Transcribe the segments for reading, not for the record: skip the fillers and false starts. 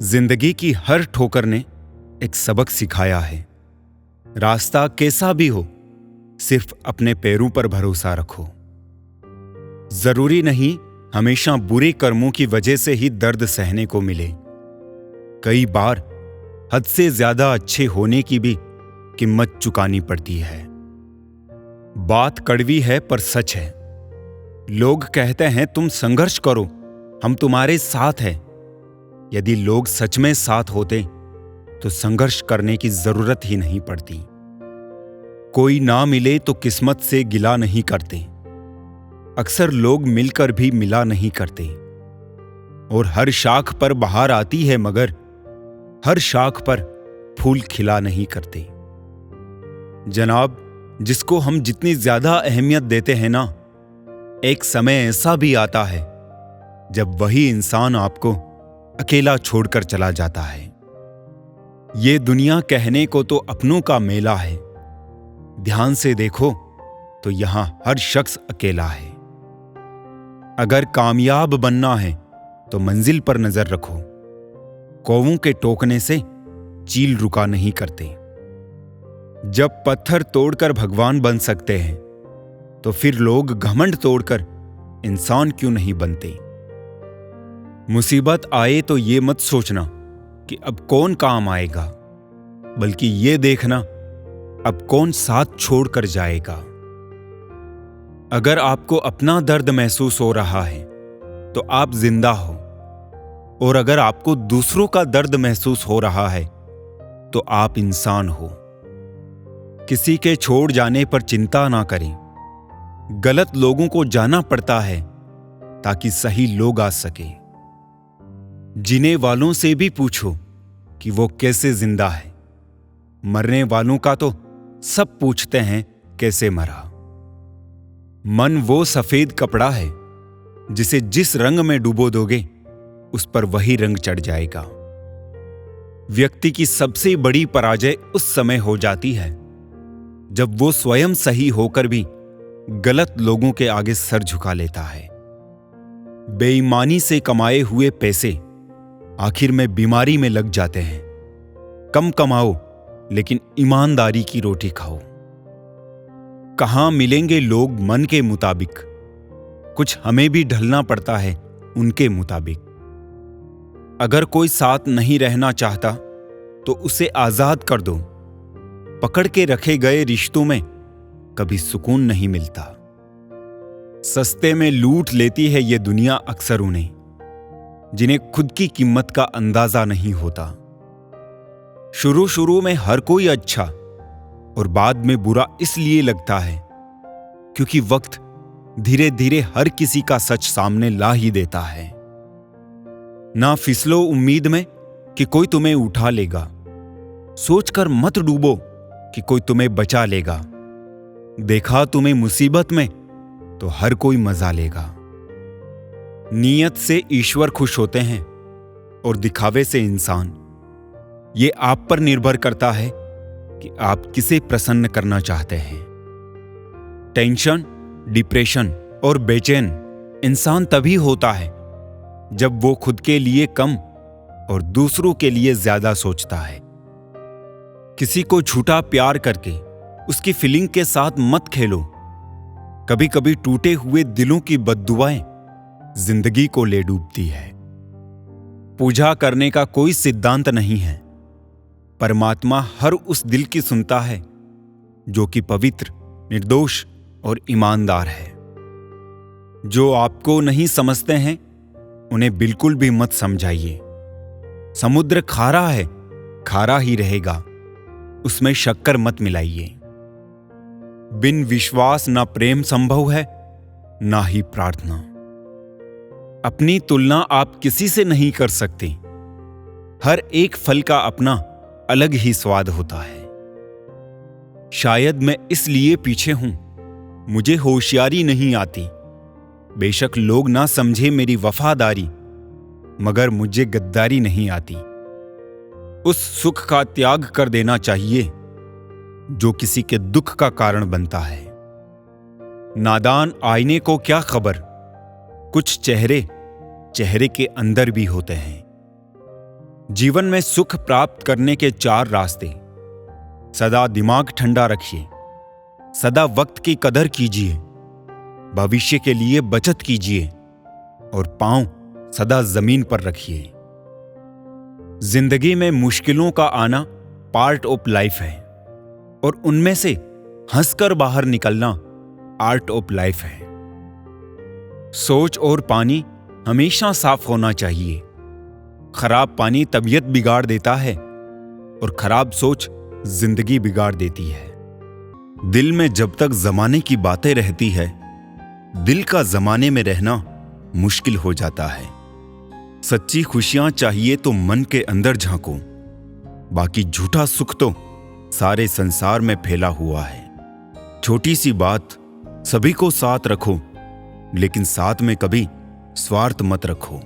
जिंदगी की हर ठोकर ने एक सबक सिखाया है। रास्ता कैसा भी हो, सिर्फ अपने पैरों पर भरोसा रखो। जरूरी नहीं हमेशा बुरे कर्मों की वजह से ही दर्द सहने को मिले। कई बार हद से ज्यादा अच्छे होने की भी कीमत चुकानी पड़ती है। बात कड़वी है पर सच है। लोग कहते हैं तुम संघर्ष करो, हम तुम्हारे साथ हैं। यदि लोग सच में साथ होते तो संघर्ष करने की जरूरत ही नहीं पड़ती। कोई ना मिले तो किस्मत से गिला नहीं करते। अक्सर लोग मिलकर भी मिला नहीं करते। और हर शाख पर बहार आती है मगर हर शाख पर फूल खिला नहीं करते। जनाब, जिसको हम जितनी ज्यादा अहमियत देते हैं ना, एक समय ऐसा भी आता है जब वही इंसान आपको अकेला छोड़कर चला जाता है। ये दुनिया कहने को तो अपनों का मेला है, ध्यान से देखो तो यहां हर शख्स अकेला है। अगर कामयाब बनना है तो मंजिल पर नजर रखो। कौवों के टोकने से चील रुका नहीं करते। जब पत्थर तोड़कर भगवान बन सकते हैं तो फिर लोग घमंड तोड़कर इंसान क्यों नहीं बनते। मुसीबत आए तो ये मत सोचना कि अब कौन काम आएगा, बल्कि ये देखना अब कौन साथ छोड़कर जाएगा। अगर आपको अपना दर्द महसूस हो रहा है तो आप जिंदा हो, और अगर आपको दूसरों का दर्द महसूस हो रहा है तो आप इंसान हो। किसी के छोड़ जाने पर चिंता ना करें। गलत लोगों को जाना पड़ता है ताकि सही लोग आ सके। जीने वालों से भी पूछो कि वो कैसे जिंदा है। मरने वालों का तो सब पूछते हैं कैसे मरा। मन वो सफेद कपड़ा है जिसे जिस रंग में डुबो दोगे उस पर वही रंग चढ़ जाएगा। व्यक्ति की सबसे बड़ी पराजय उस समय हो जाती है जब वो स्वयं सही होकर भी गलत लोगों के आगे सर झुका लेता है। बेईमानी से कमाए हुए पैसे आखिर में बीमारी में लग जाते हैं। कम कमाओ लेकिन ईमानदारी की रोटी खाओ। कहां मिलेंगे लोग मन के मुताबिक, कुछ हमें भी ढलना पड़ता है उनके मुताबिक। अगर कोई साथ नहीं रहना चाहता तो उसे आजाद कर दो। पकड़ के रखे गए रिश्तों में कभी सुकून नहीं मिलता। सस्ते में लूट लेती है ये दुनिया अक्सर उन्हें जिन्हें खुद की कीमत का अंदाजा नहीं होता। शुरू में हर कोई अच्छा और बाद में बुरा इसलिए लगता है क्योंकि वक्त धीरे धीरे हर किसी का सच सामने ला ही देता है। ना फिसलो उम्मीद में कि कोई तुम्हें उठा लेगा। सोचकर मत डूबो कि कोई तुम्हें बचा लेगा। देखा तुम्हें मुसीबत में तो हर कोई मजा लेगा। नीयत से ईश्वर खुश होते हैं और दिखावे से इंसान। ये आप पर निर्भर करता है कि आप किसे प्रसन्न करना चाहते हैं। टेंशन, डिप्रेशन और बेचैन इंसान तभी होता है जब वो खुद के लिए कम और दूसरों के लिए ज्यादा सोचता है। किसी को झूठा प्यार करके उसकी फीलिंग के साथ मत खेलो। कभी कभी टूटे हुए दिलों की बद्दुआएं जिंदगी को ले डूबती है। पूजा करने का कोई सिद्धांत नहीं है। परमात्मा हर उस दिल की सुनता है जो कि पवित्र, निर्दोष और ईमानदार है। जो आपको नहीं समझते हैं उन्हें बिल्कुल भी मत समझाइए। समुद्र खारा है, खारा ही रहेगा, उसमें शक्कर मत मिलाइए। बिन विश्वास ना प्रेम संभव है ना ही प्रार्थना। अपनी तुलना आप किसी से नहीं कर सकते। हर एक फल का अपना अलग ही स्वाद होता है। शायद मैं इसलिए पीछे हूं, मुझे होशियारी नहीं आती। बेशक लोग ना समझे मेरी वफादारी, मगर मुझे गद्दारी नहीं आती। उस सुख का त्याग कर देना चाहिए जो किसी के दुख का कारण बनता है। नादान आईने को क्या खबर, कुछ चेहरे चेहरे के अंदर भी होते हैं। जीवन में सुख प्राप्त करने के 4 रास्ते। सदा दिमाग ठंडा रखिए, सदा वक्त की कदर कीजिए, भविष्य के लिए बचत कीजिए और पांव सदा जमीन पर रखिए। जिंदगी में मुश्किलों का आना पार्ट ऑफ लाइफ है और उनमें से हंसकर बाहर निकलना आर्ट ऑफ लाइफ है। सोच और पानी हमेशा साफ होना चाहिए। खराब पानी तबीयत बिगाड़ देता है और खराब सोच जिंदगी बिगाड़ देती है। दिल में जब तक जमाने की बातें रहती है, दिल का जमाने में रहना मुश्किल हो जाता है। सच्ची खुशियां चाहिए तो मन के अंदर झांको, बाकी झूठा सुख तो सारे संसार में फैला हुआ है। छोटी सी बात, सभी को साथ रखो, लेकिन साथ में कभी स्वार्थ मत रखो।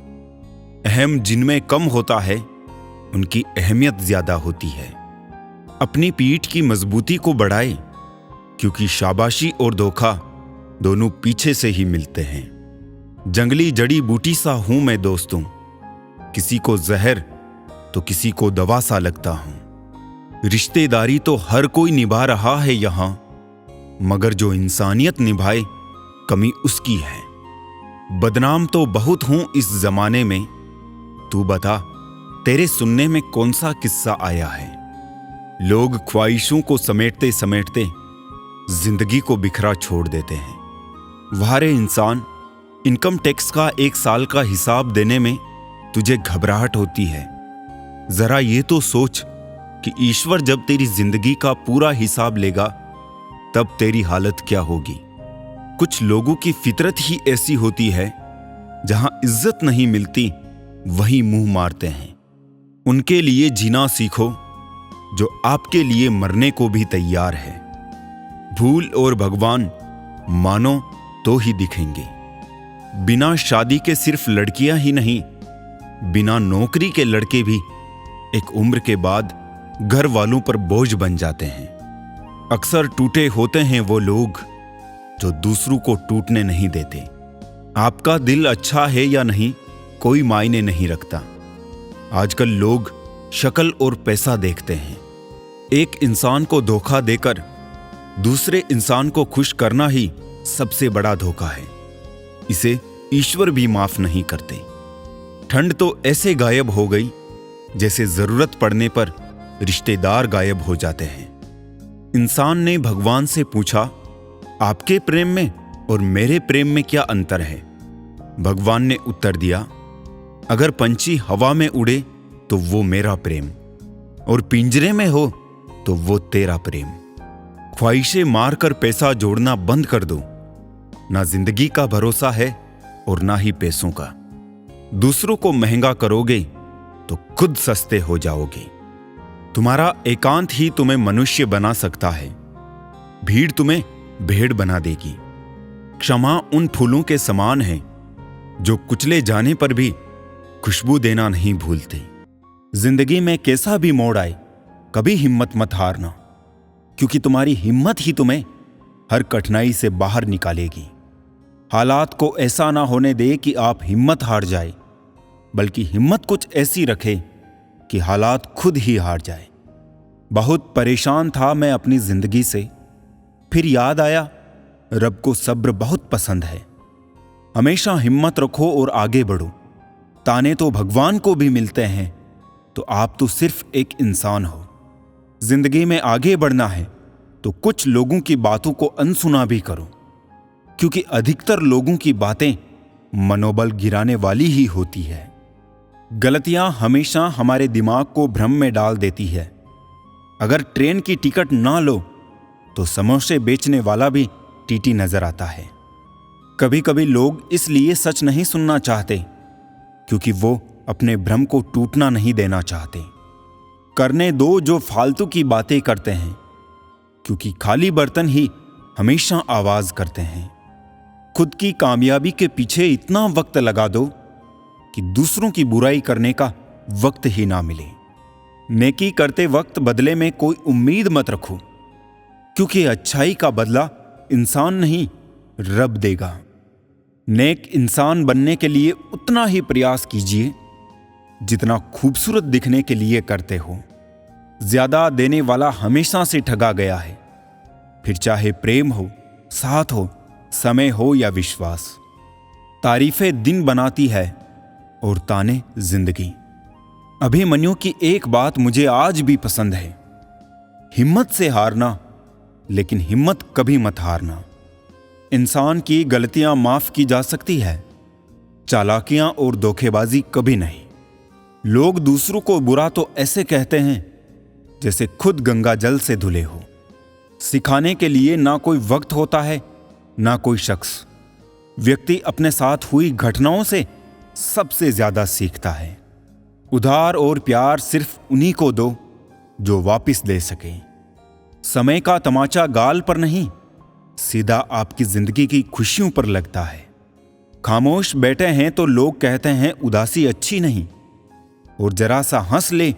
अहम जिनमें कम होता है, उनकी अहमियत ज्यादा होती है। अपनी पीठ की मजबूती को बढ़ाए, क्योंकि शाबाशी और धोखा दोनों पीछे से ही मिलते हैं। जंगली जड़ी बूटी सा हूं मैं दोस्तों, किसी को जहर तो किसी को दवा सा लगता हूं। रिश्तेदारी तो हर कोई निभा रहा है यहां, मगर जो इंसानियत निभाए कमी उसकी है। बदनाम तो बहुत हूं इस जमाने में, तू बता तेरे सुनने में कौन सा किस्सा आया है। लोग ख्वाहिशों को समेटते समेटते जिंदगी को बिखरा छोड़ देते हैं। वारे इंसान, इनकम टैक्स का 1 साल का हिसाब देने में तुझे घबराहट होती है। जरा ये तो सोच कि ईश्वर जब तेरी जिंदगी का पूरा हिसाब लेगा तब तेरी हालत क्या होगी। कुछ लोगों की फितरत ही ऐसी होती है, जहां इज्जत नहीं मिलती वहीं मुंह मारते हैं। उनके लिए जीना सीखो जो आपके लिए मरने को भी तैयार है। भूल और भगवान मानो तो ही दिखेंगे। बिना शादी के सिर्फ लड़कियां ही नहीं, बिना नौकरी के लड़के भी एक उम्र के बाद घर वालों पर बोझ बन जाते हैं। अक्सर टूटे होते हैं वो लोग जो दूसरों को टूटने नहीं देते। आपका दिल अच्छा है या नहीं कोई मायने नहीं रखता। आजकल लोग शक्ल और पैसा देखते हैं। एक इंसान को धोखा देकर दूसरे इंसान को खुश करना ही सबसे बड़ा धोखा है। इसे ईश्वर भी माफ नहीं करते। ठंड तो ऐसे गायब हो गई जैसे जरूरत पड़ने पर रिश्तेदार गायब हो जाते हैं। इंसान ने भगवान से पूछा, आपके प्रेम में और मेरे प्रेम में क्या अंतर है? भगवान ने उत्तर दिया, अगर पंछी हवा में उड़े तो वो मेरा प्रेम, और पिंजरे में हो तो वो तेरा प्रेम। ख्वाहिशें मारकर पैसा जोड़ना बंद कर दो। ना जिंदगी का भरोसा है और ना ही पैसों का। दूसरों को महंगा करोगे तो खुद सस्ते हो जाओगे। तुम्हारा एकांत ही तुम्हें मनुष्य बना सकता है। भीड़ तुम्हें भेड़ बना देगी। क्षमा उन फूलों के समान है जो कुचले जाने पर भी खुशबू देना नहीं भूलते। जिंदगी में कैसा भी मोड़ आए, कभी हिम्मत मत हारना, क्योंकि तुम्हारी हिम्मत ही तुम्हें हर कठिनाई से बाहर निकालेगी। हालात को ऐसा ना होने दे कि आप हिम्मत हार जाए, बल्कि हिम्मत कुछ ऐसी रखे कि हालात खुद ही हार जाए। बहुत परेशान था मैं अपनी जिंदगी से, फिर याद आया रब को सब्र बहुत पसंद है। हमेशा हिम्मत रखो और आगे बढ़ो। ताने तो भगवान को भी मिलते हैं, तो आप तो सिर्फ एक इंसान हो। जिंदगी में आगे बढ़ना है तो कुछ लोगों की बातों को अनसुना भी करो, क्योंकि अधिकतर लोगों की बातें मनोबल गिराने वाली ही होती है। गलतियां हमेशा हमारे दिमाग को भ्रम में डाल देती है। अगर ट्रेन की टिकट ना लो तो समोसे बेचने वाला भी टीटी नजर आता है। कभी कभी लोग इसलिए सच नहीं सुनना चाहते क्योंकि वो अपने भ्रम को टूटना नहीं देना चाहते। करने दो जो फालतू की बातें करते हैं, क्योंकि खाली बर्तन ही हमेशा आवाज करते हैं। खुद की कामयाबी के पीछे इतना वक्त लगा दो कि दूसरों की बुराई करने का वक्त ही ना मिले। नेकी करते वक्त बदले में कोई उम्मीद मत रखो, क्योंकि अच्छाई का बदला इंसान नहीं रब देगा। नेक इंसान बनने के लिए उतना ही प्रयास कीजिए जितना खूबसूरत दिखने के लिए करते हो। ज्यादा देने वाला हमेशा से ठगा गया है, फिर चाहे प्रेम हो, साथ हो, समय हो या विश्वास। तारीफें दिन बनाती है और ताने जिंदगी। अभिमन्यु की एक बात मुझे आज भी पसंद है, हिम्मत से हारना, लेकिन हिम्मत कभी मत हारना। इंसान की गलतियां माफ की जा सकती है, चालाकियां और धोखेबाजी कभी नहीं। लोग दूसरों को बुरा तो ऐसे कहते हैं जैसे खुद गंगा जल से धुले हो। सिखाने के लिए ना कोई वक्त होता है, ना कोई शख्स। व्यक्ति अपने साथ हुई घटनाओं से सबसे ज्यादा सीखता है। उधार और प्यार सिर्फ उन्हीं को दो जो वापस दे सके। समय का तमाचा गाल पर नहीं, सीधा आपकी जिंदगी की खुशियों पर लगता है। खामोश बैठे हैं तो लोग कहते हैं उदासी अच्छी नहीं, और जरा सा हंस ले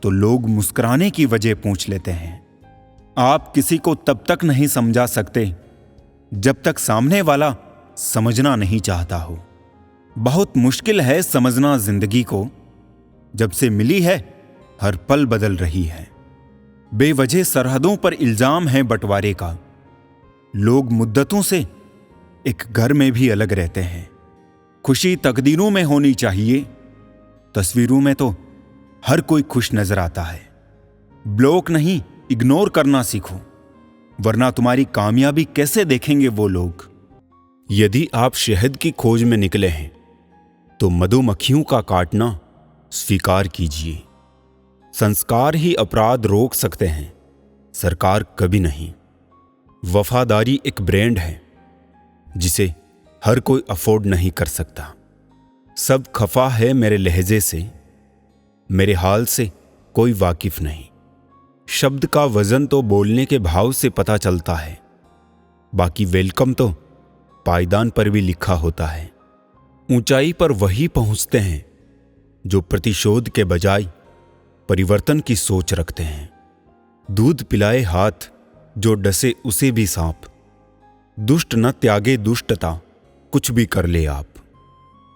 तो लोग मुस्कुराने की वजह पूछ लेते हैं। आप किसी को तब तक नहीं समझा सकते जब तक सामने वाला समझना नहीं चाहता हो। बहुत मुश्किल है समझना जिंदगी को, जब से मिली है हर पल बदल रही है। बेवजह सरहदों पर इल्जाम है बंटवारे का। लोग मुद्दतों से एक घर में भी अलग रहते हैं। खुशी तकदीरों में होनी चाहिए, तस्वीरों में तो हर कोई खुश नजर आता है। ब्लॉक नहीं, इग्नोर करना सीखो, वरना तुम्हारी कामयाबी कैसे देखेंगे वो लोग। यदि आप शहद की खोज में निकले हैं तो मधुमक्खियों का काटना स्वीकार कीजिए। संस्कार ही अपराध रोक सकते हैं, सरकार कभी नहीं। वफादारी एक ब्रांड है जिसे हर कोई अफोर्ड नहीं कर सकता। सब खफा है मेरे लहजे से, मेरे हाल से कोई वाकिफ नहीं। शब्द का वजन तो बोलने के भाव से पता चलता है, बाकी वेलकम तो पायदान पर भी लिखा होता है। ऊंचाई पर वही पहुंचते हैं जो प्रतिशोध के बजाय परिवर्तन की सोच रखते हैं। दूध पिलाए हाथ जो डसे उसे भी सांप। दुष्ट न त्यागे दुष्टता, कुछ भी कर ले आप।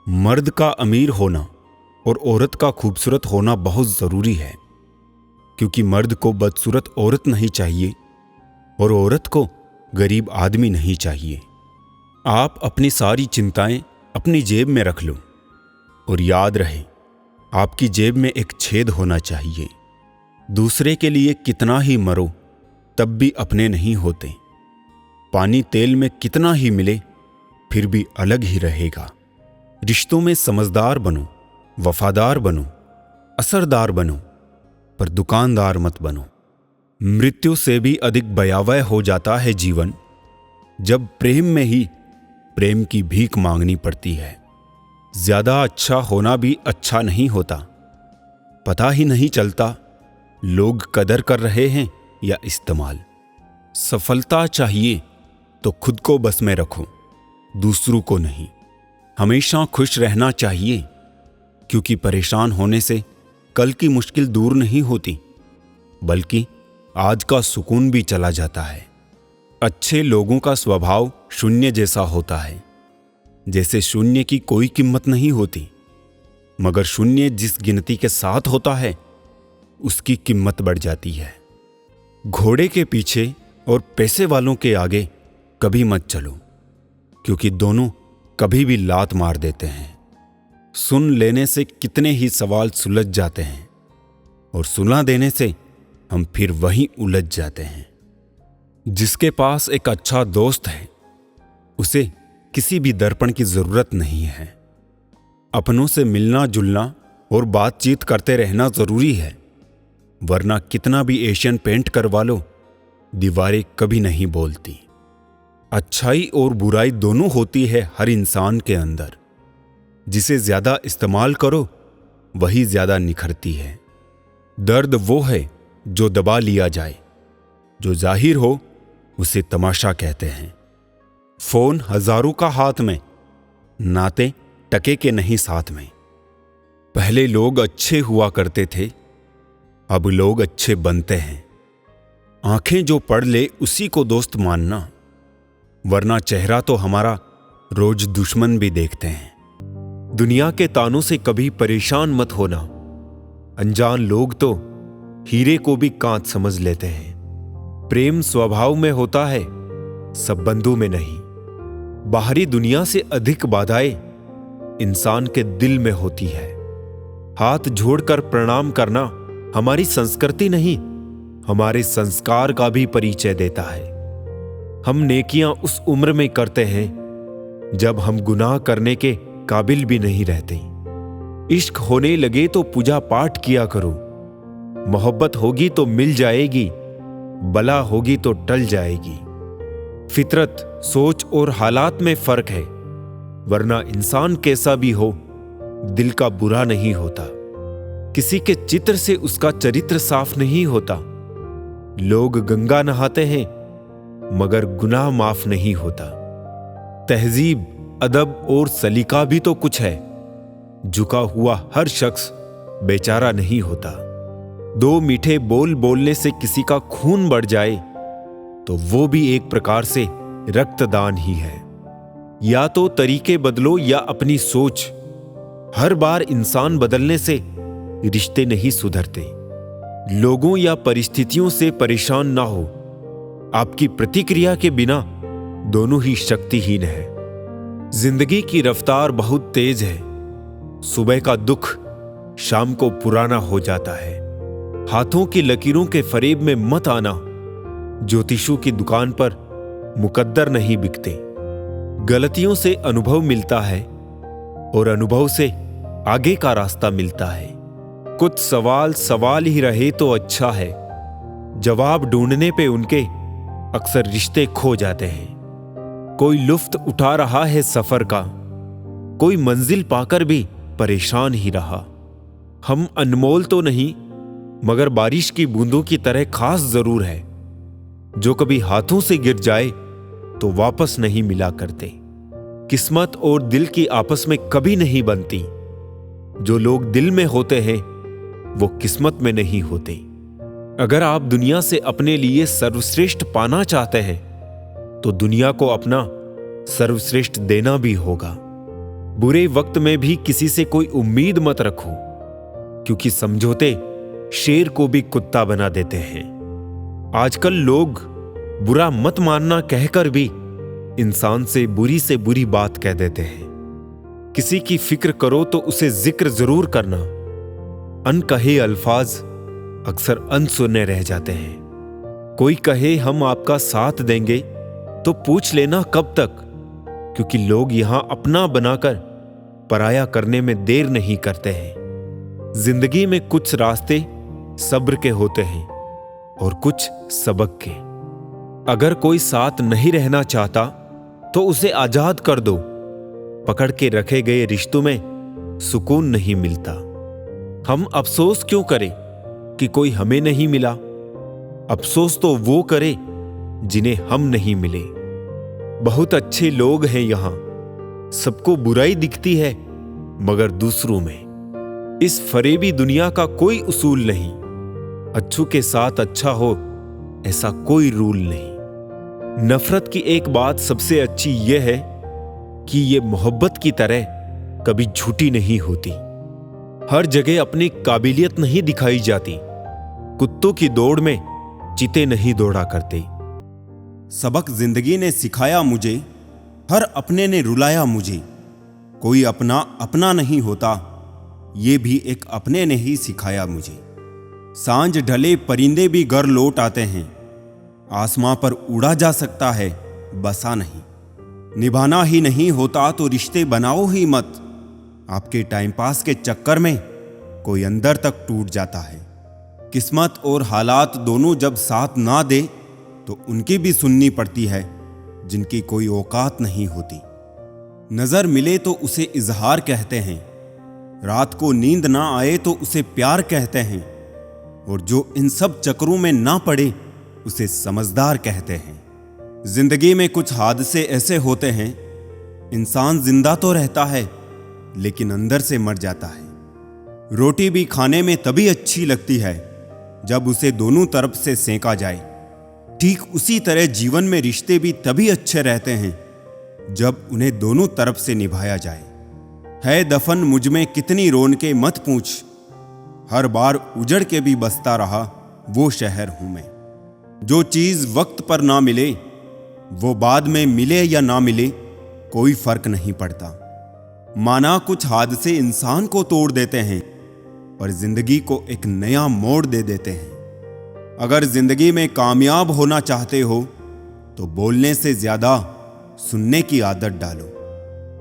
मर्द का अमीर होना और औरत का खूबसूरत होना बहुत जरूरी है, क्योंकि मर्द को बदसूरत औरत नहीं चाहिए और औरत को गरीब आदमी नहीं चाहिए। आप अपनी सारी चिंताएं अपनी जेब में रख लो, और याद रहे आपकी जेब में एक छेद होना चाहिए। दूसरे के लिए कितना ही मरो तब भी अपने नहीं होते। पानी तेल में कितना ही मिले फिर भी अलग ही रहेगा। रिश्तों में समझदार बनो, वफादार बनो, असरदार बनो, पर दुकानदार मत बनो। मृत्यु से भी अधिक भयावह हो जाता है जीवन जब प्रेम में ही प्रेम की भीख मांगनी पड़ती है। ज्यादा अच्छा होना भी अच्छा नहीं होता। पता ही नहीं चलता लोग कदर कर रहे हैं या इस्तेमाल। सफलता चाहिए तो खुद को बस में रखो, दूसरों को नहीं। हमेशा खुश रहना चाहिए, क्योंकि परेशान होने से कल की मुश्किल दूर नहीं होती, बल्कि आज का सुकून भी चला जाता है। अच्छे लोगों का स्वभाव शून्य जैसा होता है, जैसे शून्य की कोई कीमत नहीं होती, मगर शून्य जिस गिनती के साथ होता है उसकी कीमत बढ़ जाती है। घोड़े के पीछे और पैसे वालों के आगे कभी मत चलो, क्योंकि दोनों कभी भी लात मार देते हैं। सुन लेने से कितने ही सवाल सुलझ जाते हैं, और सुलह देने से हम फिर वहीं उलझ जाते हैं। जिसके पास एक अच्छा दोस्त है उसे किसी भी दर्पण की जरूरत नहीं है। अपनों से मिलना जुलना और बातचीत करते रहना जरूरी है, वरना कितना भी एशियन पेंट करवा लो दीवारें कभी नहीं बोलती। अच्छाई और बुराई दोनों होती है हर इंसान के अंदर। जिसे ज्यादा इस्तेमाल करो वही ज्यादा निखरती है। दर्द वो है जो दबा लिया जाए, जो जाहिर हो उसे तमाशा कहते हैं। फोन हजारों का हाथ में, नाते टके के नहीं साथ में। पहले लोग अच्छे हुआ करते थे, अब लोग अच्छे बनते हैं। आंखें जो पढ़ ले उसी को दोस्त मानना, वरना चेहरा तो हमारा रोज दुश्मन भी देखते हैं। दुनिया के तानों से कभी परेशान मत होना। अनजान लोग तो हीरे को भी कांच समझ लेते हैं। प्रेम स्वभाव में होता है, संबंधों में नहीं। बाहरी दुनिया से अधिक बाधाएं इंसान के दिल में होती है। हाथ जोड़कर प्रणाम करना हमारी संस्कृति नहीं, हमारे संस्कार का भी परिचय देता है। हम नेकियां उस उम्र में करते हैं जब हम गुनाह करने के काबिल भी नहीं रहते। इश्क होने लगे तो पूजा पाठ किया करो। मोहब्बत होगी तो मिल जाएगी, बला होगी तो टल जाएगी। फितरत, सोच और हालात में फर्क है, वरना इंसान कैसा भी हो दिल का बुरा नहीं होता। किसी के चित्र से उसका चरित्र साफ नहीं होता। लोग गंगा नहाते हैं मगर गुनाह माफ नहीं होता। तहजीब, अदब और सलीका भी तो कुछ है। झुका हुआ हर शख्स बेचारा नहीं होता। दो मीठे बोल बोलने से किसी का खून बढ़ जाए तो वो भी एक प्रकार से रक्तदान ही है। या तो तरीके बदलो या अपनी सोच। हर बार इंसान बदलने से रिश्ते नहीं सुधरते। लोगों या परिस्थितियों से परेशान ना हो। आपकी प्रतिक्रिया के बिना दोनों ही शक्तिहीन है। जिंदगी की रफ्तार बहुत तेज है। सुबह का दुख शाम को पुराना हो जाता है। हाथों की लकीरों के फरेब में मत आना। ज्योतिषों की दुकान पर मुकद्दर नहीं बिकते। गलतियों से अनुभव मिलता है और अनुभव से आगे का रास्ता मिलता है। कुछ सवाल सवाल ही रहे तो अच्छा है। जवाब ढूंढने पे उनके अक्सर रिश्ते खो जाते हैं। कोई लुफ्त उठा रहा है सफर का, कोई मंजिल पाकर भी परेशान ही रहा। हम अनमोल तो नहीं मगर बारिश की बूंदों की तरह खास जरूर है। जो कभी हाथों से गिर जाए तो वापस नहीं मिला करते। किस्मत और दिल की आपस में कभी नहीं बनती। जो लोग दिल में होते हैं वो किस्मत में नहीं होते। अगर आप दुनिया से अपने लिए सर्वश्रेष्ठ पाना चाहते हैं तो दुनिया को अपना सर्वश्रेष्ठ देना भी होगा। बुरे वक्त में भी किसी से कोई उम्मीद मत रखो, क्योंकि समझौते शेर को भी कुत्ता बना देते हैं। आजकल लोग बुरा मत मानना कहकर भी इंसान से बुरी बात कह देते हैं। किसी की फिक्र करो तो उसे जिक्र जरूर करना। अनकहे अल्फाज अक्सर अनसुने रह जाते हैं। कोई कहे हम आपका साथ देंगे तो पूछ लेना कब तक, क्योंकि लोग यहां अपना बनाकर पराया करने में देर नहीं करते हैं। जिंदगी में कुछ रास्ते सब्र के होते हैं और कुछ सबक के। अगर कोई साथ नहीं रहना चाहता तो उसे आजाद कर दो। पकड़ के रखे गए रिश्तों में सुकून नहीं मिलता। हम अफसोस क्यों करें कि कोई हमें नहीं मिला। अफसोस तो वो करे जिन्हें हम नहीं मिले। बहुत अच्छे लोग हैं यहां, सबको बुराई दिखती है मगर दूसरों में। इस फरेबी दुनिया का कोई उसूल नहीं। अच्छों के साथ अच्छा हो ऐसा कोई रूल नहीं। नफरत की एक बात सबसे अच्छी यह है कि यह मोहब्बत की तरह कभी झूठी नहीं होती। हर जगह अपनी काबिलियत नहीं दिखाई जाती। कुत्तों की दौड़ में चीते नहीं दौड़ा करते। सबक जिंदगी ने सिखाया मुझे, हर अपने ने रुलाया मुझे। कोई अपना अपना नहीं होता, ये भी एक अपने ने ही सिखाया मुझे। सांझ ढले परिंदे भी घर लौट आते हैं। आसमां पर उड़ा जा सकता है, बसा नहीं। निभाना ही नहीं होता तो रिश्ते बनाओ ही मत। आपके टाइम पास के चक्कर में कोई अंदर तक टूट जाता है। किस्मत और हालात दोनों जब साथ ना दे तो उनकी भी सुननी पड़ती है जिनकी कोई औकात नहीं होती। नजर मिले तो उसे इजहार कहते हैं। रात को नींद ना आए तो उसे प्यार कहते हैं। और जो इन सब चक्रों में ना पड़े उसे समझदार कहते हैं। जिंदगी में कुछ हादसे ऐसे होते हैं, इंसान जिंदा तो रहता है लेकिन अंदर से मर जाता है। रोटी भी खाने में तभी अच्छी लगती है जब उसे दोनों तरफ से सेंका जाए। ठीक उसी तरह जीवन में रिश्ते भी तभी अच्छे रहते हैं जब उन्हें दोनों तरफ से निभाया जाए। है दफन मुझ में कितनी रौनकें मत पूछ, हर बार उजड़ के भी बसता रहा वो शहर हूं मैं। जो चीज वक्त पर ना मिले वो बाद में मिले या ना मिले कोई फर्क नहीं पड़ता। माना कुछ हादसे इंसान को तोड़ देते हैं पर जिंदगी को एक नया मोड़ दे देते हैं। अगर जिंदगी में कामयाब होना चाहते हो तो बोलने से ज्यादा सुनने की आदत डालो।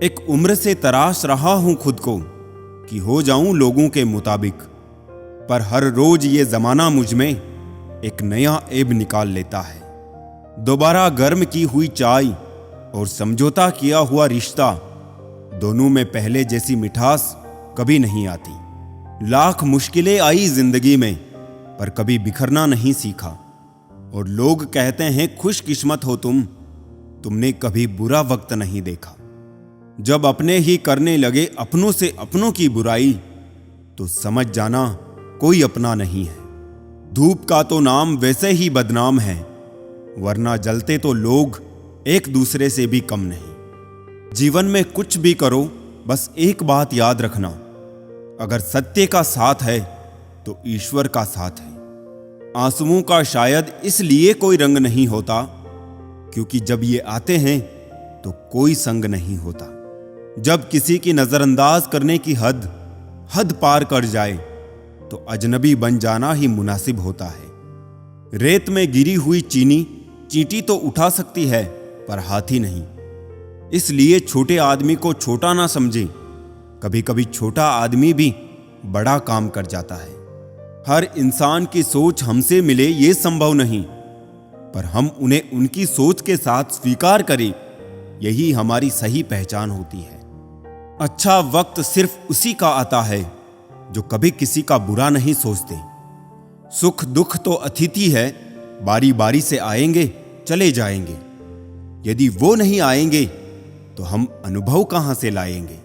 एक उम्र से तराश रहा हूं खुद को कि हो जाऊं लोगों के मुताबिक, पर हर रोज ये जमाना मुझ में एक नया ऐब निकाल लेता है। दोबारा गर्म की हुई चाय और समझौता किया हुआ रिश्ता, दोनों में पहले जैसी मिठास कभी नहीं आती। लाख मुश्किलें आई जिंदगी में पर कभी बिखरना नहीं सीखा। और लोग कहते हैं खुशकिस्मत हो तुमने कभी बुरा वक्त नहीं देखा। जब अपने ही करने लगे अपनों से अपनों की बुराई तो समझ जाना कोई अपना नहीं है। धूप का तो नाम वैसे ही बदनाम है, वरना जलते तो लोग एक दूसरे से भी कम नहीं। जीवन में कुछ भी करो बस एक बात याद रखना, अगर सत्य का साथ है तो ईश्वर का साथ है। आंसुओं का शायद इसलिए कोई रंग नहीं होता क्योंकि जब ये आते हैं तो कोई संग नहीं होता। जब किसी की नजरअंदाज करने की हद पार कर जाए तो अजनबी बन जाना ही मुनासिब होता है। रेत में गिरी हुई चींटी तो उठा सकती है पर हाथी नहीं। इसलिए छोटे आदमी को छोटा ना समझे, कभी कभी छोटा आदमी भी बड़ा काम कर जाता है। हर इंसान की सोच हमसे मिले ये संभव नहीं, पर हम उन्हें उनकी सोच के साथ स्वीकार करें, यही हमारी सही पहचान होती है। अच्छा वक्त सिर्फ उसी का आता है जो कभी किसी का बुरा नहीं सोचते। सुख दुख तो अतिथि है, बारी बारी से आएंगे चले जाएंगे। यदि वो नहीं आएंगे तो हम अनुभव कहां से लाएंगे।